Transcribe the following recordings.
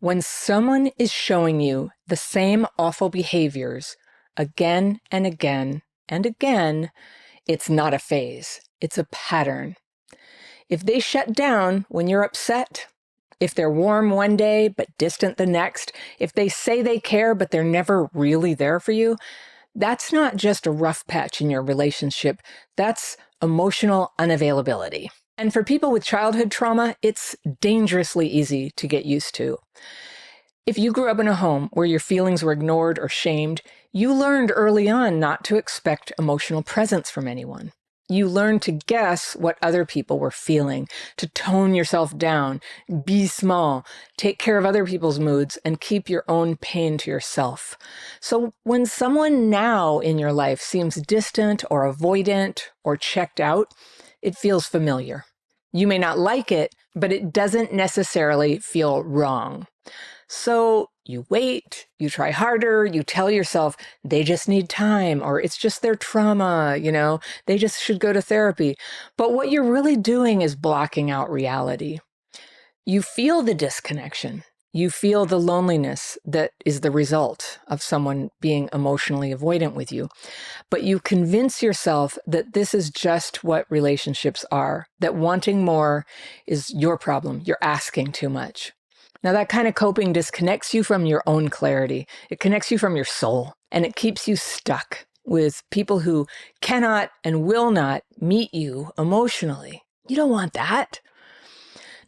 When someone is showing you the same awful behaviors again and again and again, it's not a phase, it's a pattern. If they shut down when you're upset, if they're warm one day but distant the next, if they say they care but they're never really there for you, that's not just a rough patch in your relationship, that's emotional unavailability. And for people with childhood trauma, it's dangerously easy to get used to. If you grew up in a home where your feelings were ignored or shamed, you learned early on not to expect emotional presence from anyone. You learned to guess what other people were feeling, to tone yourself down, be small, take care of other people's moods, and keep your own pain to yourself. So when someone now in your life seems distant or avoidant or checked out, it feels familiar. You may not like it, but it doesn't necessarily feel wrong. So you wait, you try harder, you tell yourself they just need time, or it's just their trauma, they just should go to therapy. But what you're really doing is blocking out reality. You feel the disconnection. You feel the loneliness that is the result of someone being emotionally avoidant with you. But you convince yourself that this is just what relationships are, that wanting more is your problem. You're asking too much. Now, that kind of coping disconnects you from your own clarity. It connects you from your soul, and it keeps you stuck with people who cannot and will not meet you emotionally. You don't want that.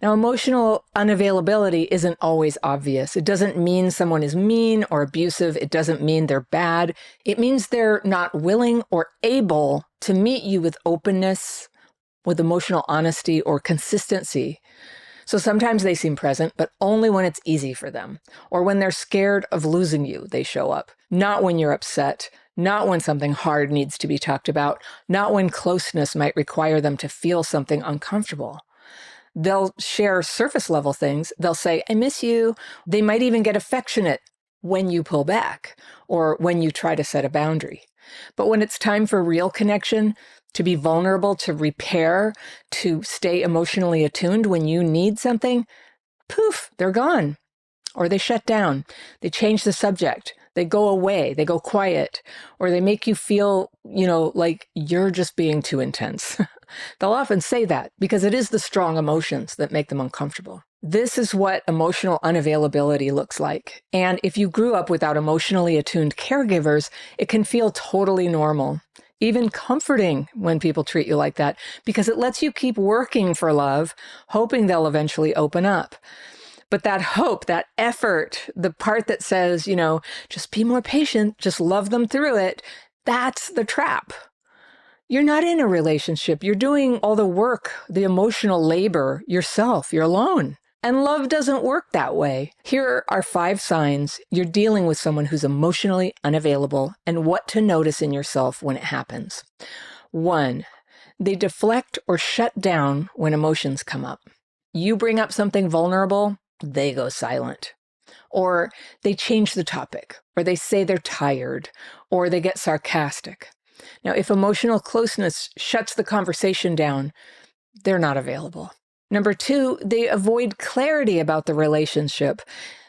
Now, emotional unavailability isn't always obvious. It doesn't mean someone is mean or abusive. It doesn't mean they're bad. It means they're not willing or able to meet you with openness, with emotional honesty or consistency. So sometimes they seem present, but only when it's easy for them, or when they're scared of losing you, they show up. Not when you're upset, not when something hard needs to be talked about, not when closeness might require them to feel something uncomfortable. They'll share surface level things. They'll say, I miss you. They might even get affectionate when you pull back or when you try to set a boundary. But when it's time for real connection, to be vulnerable, to repair, to stay emotionally attuned when you need something, poof, they're gone. Or they shut down. They change the subject. They go away. They go quiet. Or they make you feel, like you're just being too intense. They'll often say that because it is the strong emotions that make them uncomfortable. This is what emotional unavailability looks like. And if you grew up without emotionally attuned caregivers, it can feel totally normal, even comforting when people treat you like that, because it lets you keep working for love, hoping they'll eventually open up. But that hope, that effort, the part that says, just be more patient, just love them through it, that's the trap. You're not in a relationship. You're doing all the work, the emotional labor yourself. You're alone. And love doesn't work that way. Here are 5 signs you're dealing with someone who's emotionally unavailable and what to notice in yourself when it happens. 1, they deflect or shut down when emotions come up. You bring up something vulnerable, they go silent. Or they change the topic, or they say they're tired, or they get sarcastic. Now, if emotional closeness shuts the conversation down, they're not available. Number 2, they avoid clarity about the relationship.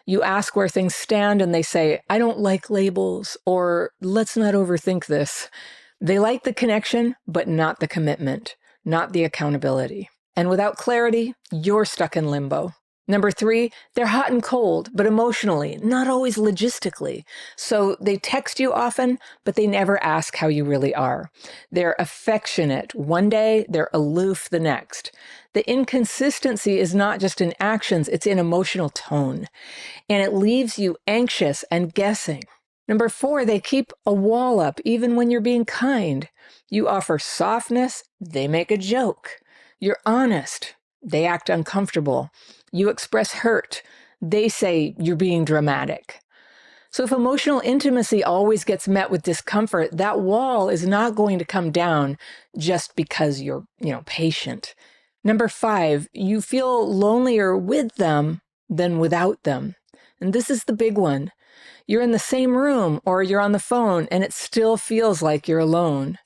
You ask where things stand and they say, I don't like labels, or let's not overthink this. They like the connection, but not the commitment, not the accountability. And without clarity, you're stuck in limbo. Number 3, they're hot and cold, but emotionally, not always logistically. So they text you often, but they never ask how you really are. They're affectionate one day, they're aloof the next. The inconsistency is not just in actions, it's in emotional tone. And it leaves you anxious and guessing. Number 4, they keep a wall up even when you're being kind. You offer softness, they make a joke. You're honest, they act uncomfortable. You express hurt, they say you're being dramatic. So if emotional intimacy always gets met with discomfort, that wall is not going to come down just because you're, patient. Number 5, you feel lonelier with them than without them. And this is the big one. You're in the same room or you're on the phone and it still feels like you're alone.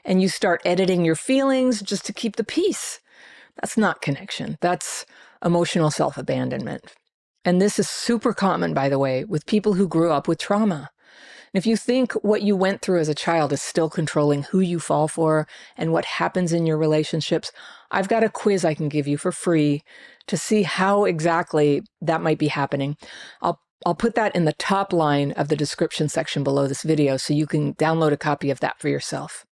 And you start editing your feelings just to keep the peace. That's not connection. That's emotional self-abandonment. And this is super common, by the way, with people who grew up with trauma. And if you think what you went through as a child is still controlling who you fall for and what happens in your relationships, I've got a quiz I can give you for free to see how exactly that might be happening. I'll put that in the top line of the description section below this video so you can download a copy of that for yourself.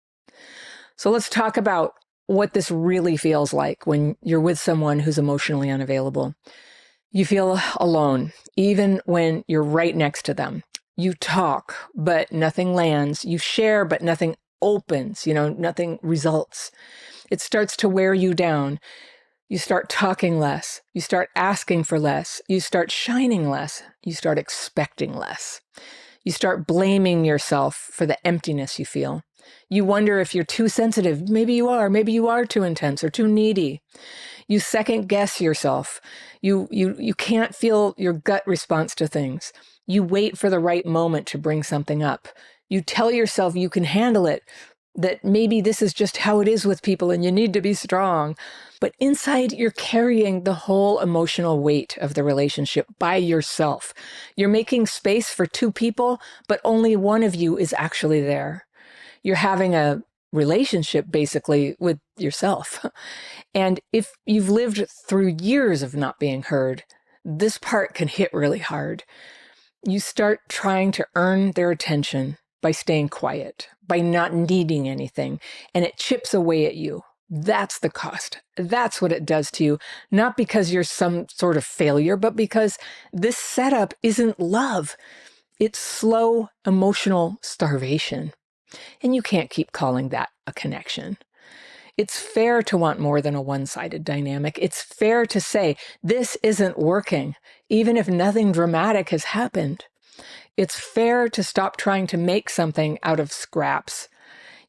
So let's talk about what this really feels like when you're with someone who's emotionally unavailable. You feel alone, even when you're right next to them. You talk, but nothing lands. You share, but nothing opens, nothing results. It starts to wear you down. You start talking less. You start asking for less. You start shining less. You start expecting less. You start blaming yourself for the emptiness you feel. You wonder if you're too sensitive. Maybe you are. Maybe you are too intense or too needy. You second guess yourself. You can't feel your gut response to things. You wait for the right moment to bring something up. You tell yourself you can handle it, that maybe this is just how it is with people and you need to be strong. But inside, you're carrying the whole emotional weight of the relationship by yourself. You're making space for two people, but only one of you is actually there. You're having a relationship basically with yourself. And if you've lived through years of not being heard, this part can hit really hard. You start trying to earn their attention by staying quiet, by not needing anything, and it chips away at you. That's the cost. That's what it does to you, not because you're some sort of failure, but because this setup isn't love. It's slow emotional starvation. And you can't keep calling that a connection. It's fair to want more than a one-sided dynamic. It's fair to say, this isn't working, even if nothing dramatic has happened. It's fair to stop trying to make something out of scraps.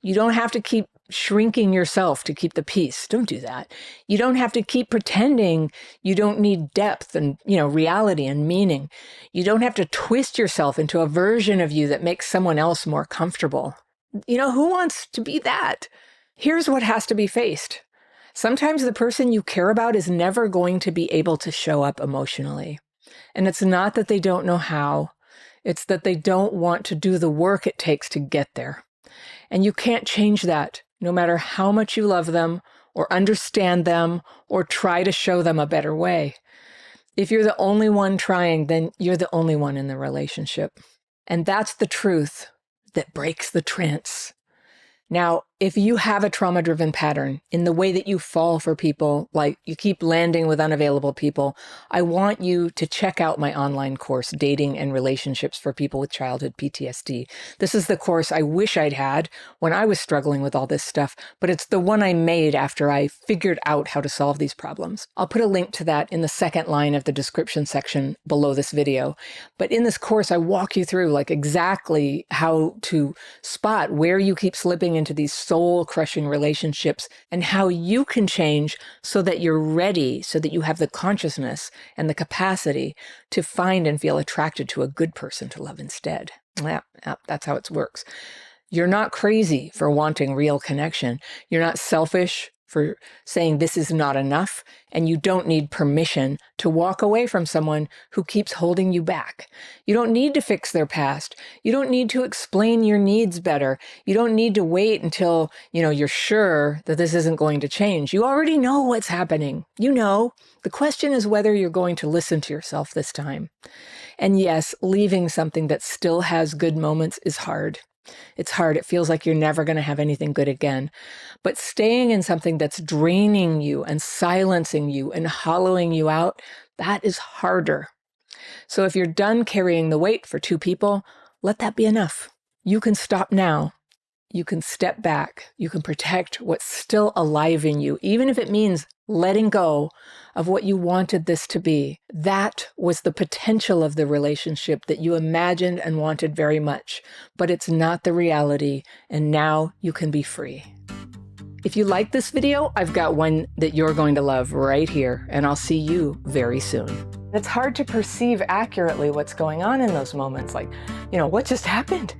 You don't have to keep shrinking yourself to keep the peace. Don't do that. You don't have to keep pretending you don't need depth and, reality and meaning. You don't have to twist yourself into a version of you that makes someone else more comfortable. Who wants to be that? Here's what has to be faced. Sometimes the person you care about is never going to be able to show up emotionally. And it's not that they don't know how. It's that they don't want to do the work it takes to get there. And you can't change that, no matter how much you love them or understand them or try to show them a better way. If you're the only one trying, then you're the only one in the relationship. And that's the truth that breaks the trance. Now, if you have a trauma-driven pattern in the way that you fall for people, like you keep landing with unavailable people, I want you to check out my online course, Dating and Relationships for People with Childhood PTSD. This is the course I wish I'd had when I was struggling with all this stuff, but it's the one I made after I figured out how to solve these problems. I'll put a link to that in the second line of the description section below this video. But in this course, I walk you through exactly how to spot where you keep slipping into these soul-crushing relationships and how you can change so that you're ready, so that you have the consciousness and the capacity to find and feel attracted to a good person to love instead. Yeah, that's how it works. You're not crazy for wanting real connection. You're not selfish for saying this is not enough, and you don't need permission to walk away from someone who keeps holding you back. You don't need to fix their past. You don't need to explain your needs better. You don't need to wait until, you're sure that this isn't going to change. You already know what's happening. The question is whether you're going to listen to yourself this time. And yes, leaving something that still has good moments is hard. It's hard. It feels like you're never going to have anything good again. But staying in something that's draining you and silencing you and hollowing you out, that is harder. So if you're done carrying the weight for two people, let that be enough. You can stop now. You can step back. You can protect what's still alive in you, even if it means letting go of what you wanted this to be. That was the potential of the relationship that you imagined and wanted very much, but it's not the reality, and now you can be free. If you like this video, I've got one that you're going to love right here, and I'll see you very soon. It's hard to perceive accurately what's going on in those moments, what just happened?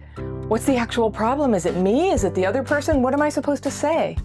What's the actual problem? Is it me? Is it the other person? What am I supposed to say?